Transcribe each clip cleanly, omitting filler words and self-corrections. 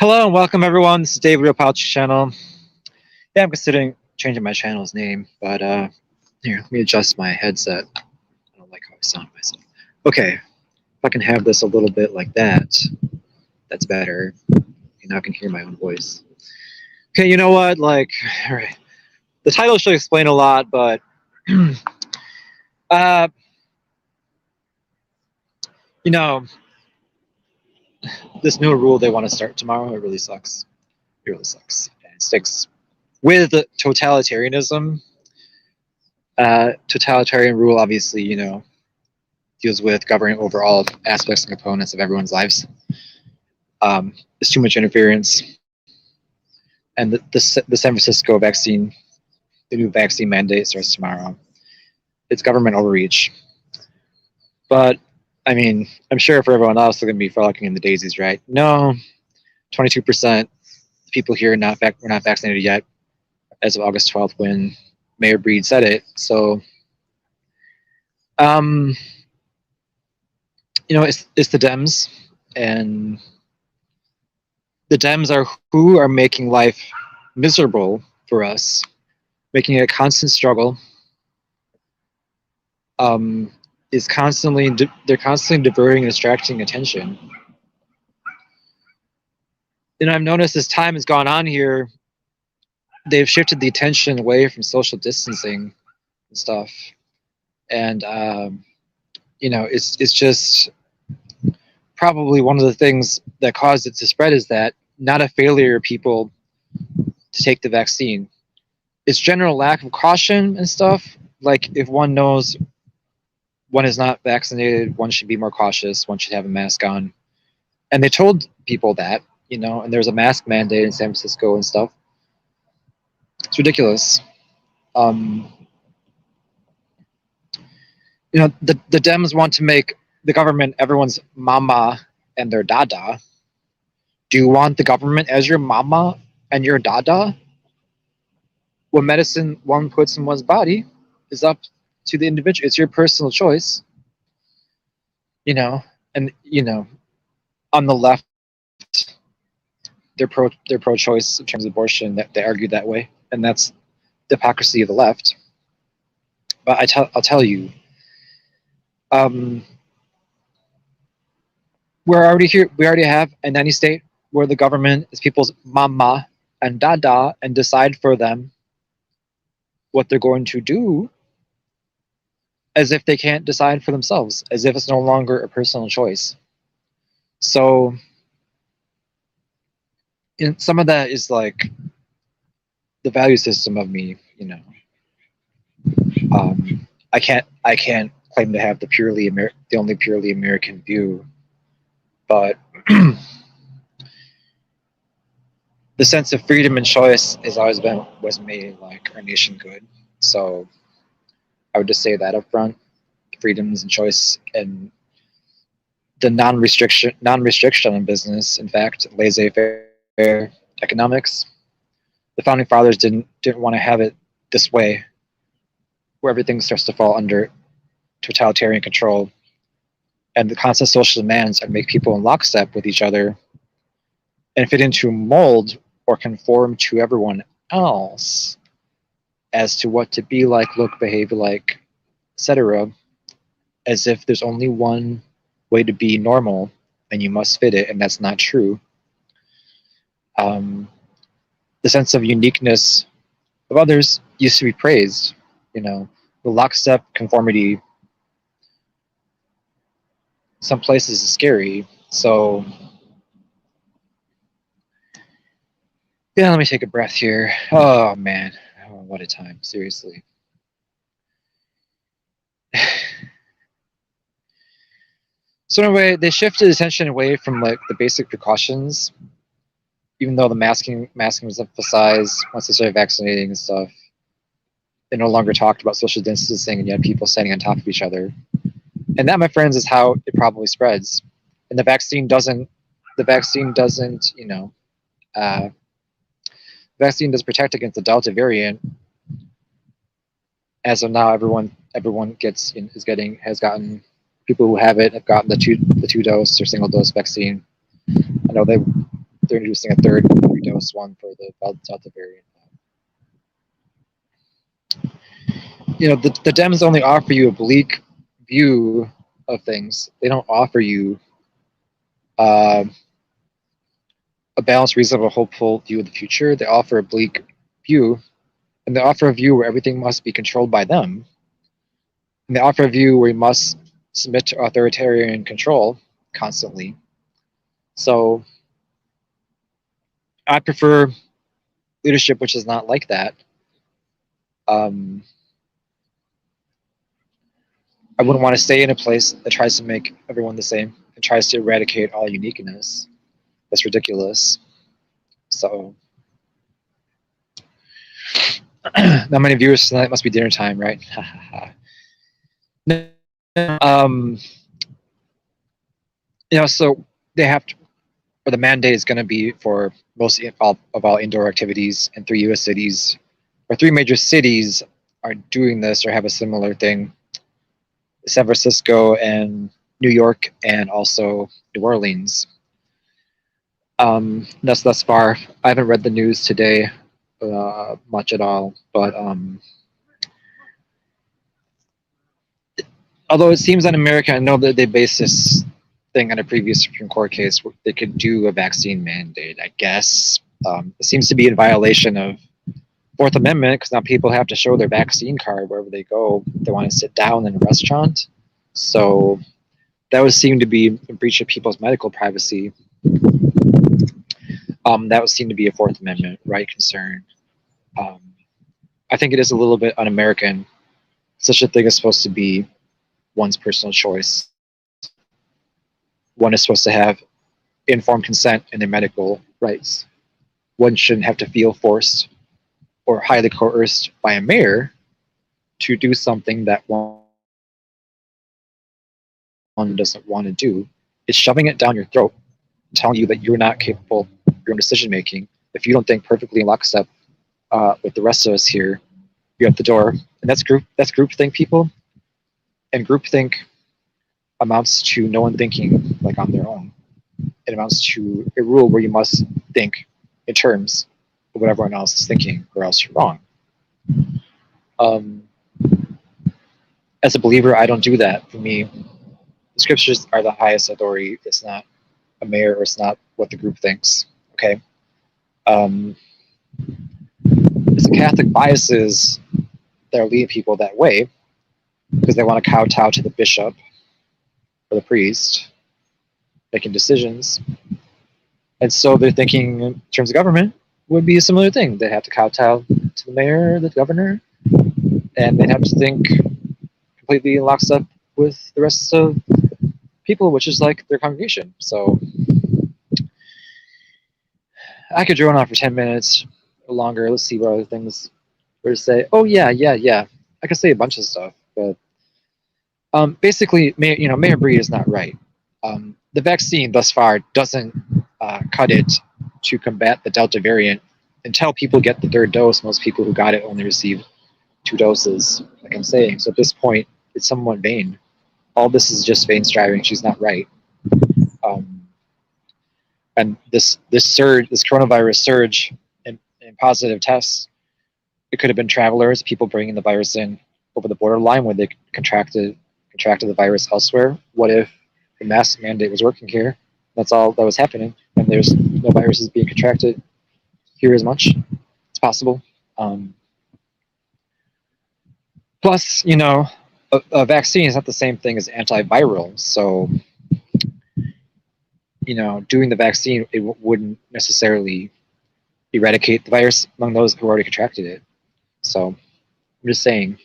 Hello and welcome everyone. This is Dave Real Pouch channel. Yeah, I'm considering changing my channel's name, but here, let me adjust my headset. I don't like how I sound myself. Okay, if I can have this a little bit like that, that's better. You now I can hear my own voice. Okay, you know what? Like, all right, the title should explain a lot, but uh, you know, this new rule they want to start tomorrow, it really sucks. It really sucks. And it sticks with totalitarianism. Totalitarian rule, obviously, deals with governing over all aspects and components of everyone's lives. There's too much interference, and the San Francisco vaccine, the new vaccine mandate starts tomorrow. It's government overreach, but I mean, I'm sure for everyone else, they're going to be frolicking in the daisies, right? No, 22% of people here were not vaccinated yet, as of August 12th, when Mayor Breed said it. So, um, it's the Dems, and the Dems are who are making life miserable for us, making it a constant struggle. Is constantly they're constantly diverting and distracting attention. And I've noticed as time has gone on here, they've shifted the attention away from social distancing and stuff. And it's just probably one of the things that caused it to spread is that not a failure of people to take the vaccine. It's general lack of caution and stuff. Like if one knows one is not vaccinated, one should be more cautious, one should have a mask on. And they told people that, and there's a mask mandate in San Francisco and stuff. It's ridiculous. The Dems want to make the government everyone's mama and their dada. Do you want the government as your mama and your dada? What medicine one puts in one's body is up to the individual. It's your personal choice. And on the left, they're pro-choice in terms of abortion. That they argue that way, and that's the hypocrisy of the left. But I'll tell you, we're already here. We already have a nanny state where the government is people's mama and dada and decide for them what they're going to do, as if they can't decide for themselves, as if it's no longer a personal choice. So some of that is like the value system of me, I can't claim to have the only purely American view, but the sense of freedom and choice has always been what's made like our nation good. So I would just say that up front, freedoms and choice and the non-restriction on business. In fact, laissez-faire economics. The founding fathers didn't want to have it this way, where everything starts to fall under totalitarian control, and the constant social demands and make people in lockstep with each other and fit into a mold or conform to everyone else as to what to be like, look, behave like, etc., as if there's only one way to be normal and you must fit it, and that's not true. The sense of uniqueness of others used to be praised. The lockstep conformity, some places is scary. So yeah, let me take a breath here. Oh man, what a time, seriously. So anyway, they shifted attention away from like the basic precautions, even though the masking was emphasized once they started vaccinating and stuff. They no longer talked about social distancing, and yet people standing on top of each other. And that, my friends, is how it probably spreads. And the vaccine doesn't protect against the Delta variant. As of now, everyone has gotten, people who have it have gotten the two dose or single dose vaccine. I know they're introducing a third redose one for the Delta variant. The Dems only offer you a bleak view of things. They don't offer you uh, a balanced, reasonable, hopeful view of the future. They offer a bleak view, and they offer a view where everything must be controlled by them. And they offer a view where you must submit to authoritarian control constantly. So I prefer leadership which is not like that. I wouldn't want to stay in a place that tries to make everyone the same and tries to eradicate all uniqueness. That's ridiculous. So, not many viewers tonight. Must be dinner time, right? um, so they have to, or the mandate is going to be for most of all indoor activities in 3 U.S. cities, or 3 major cities are doing this or have a similar thing. San Francisco and New York and also New Orleans. That's thus far. I haven't read the news today much at all, but although it seems in America, I know that they base this thing on a previous Supreme Court case where they could do a vaccine mandate. I guess it seems to be in violation of Fourth Amendment because now people have to show their vaccine card wherever they go if they want to sit down in a restaurant. So that would seem to be a breach of people's medical privacy. That would seem to be a Fourth Amendment right concern. I think it is a little bit un-American. Such a thing is supposed to be one's personal choice. One is supposed to have informed consent in their medical rights. One shouldn't have to feel forced or highly coerced by a mayor to do something that one doesn't want to do. It's shoving it down your throat, telling you that you're not capable of your own decision making. If you don't think perfectly in lockstep with the rest of us here, you're at the door. And that's groupthink, people. And groupthink amounts to no one thinking like on their own. It amounts to a rule where you must think in terms of what everyone else is thinking, or else you're wrong. As a believer, I don't do that. For me, the scriptures are the highest authority. It's not a mayor, or it's not what the group thinks. Okay. It's the Catholic biases that are leading people that way because they want to kowtow to the bishop or the priest making decisions. And so they're thinking in terms of government would be a similar thing. They'd have to kowtow to the mayor, the governor, and they'd have to think completely in lockstep with the rest of people, which is like their congregation. So I could drone on for 10 minutes or longer. Let's see what other things were to say. Oh, yeah. I could say a bunch of stuff, but basically, Mayor Breed is not right. The vaccine thus far doesn't cut it to combat the Delta variant. Until people get the 3rd dose, most people who got it only received 2 doses, like I'm saying. So at this point, it's somewhat vain. All this is just vain striving. She's not right. And this coronavirus surge in positive tests, it could have been travelers, people bringing the virus in over the borderline when they contracted the virus elsewhere. What if the mask mandate was working here? That's all that was happening, and there's no viruses being contracted here as much. It's possible. Plus, a vaccine is not the same thing as antiviral. So, doing the vaccine, it wouldn't necessarily eradicate the virus among those who already contracted it. So, I'm just saying.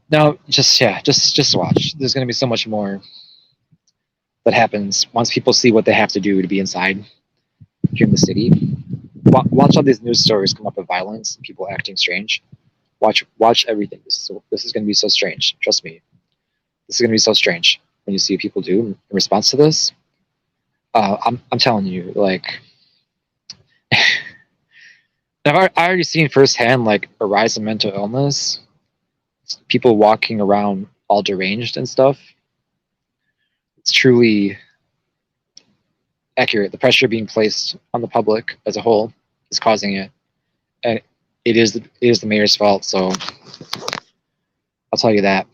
Now, just watch. There's going to be so much more that happens once people see what they have to do to be inside here in the city. Watch all these news stories come up of violence and people acting strange. Watch everything. This is going to be so strange. Trust me. This is going to be so strange when you see what people do in response to this. I'm telling you, like, I've already seen firsthand like a rise in mental illness. People walking around all deranged and stuff. It's truly accurate. The pressure being placed on the public as a whole is causing it, and it is the mayor's fault. So I'll tell you that.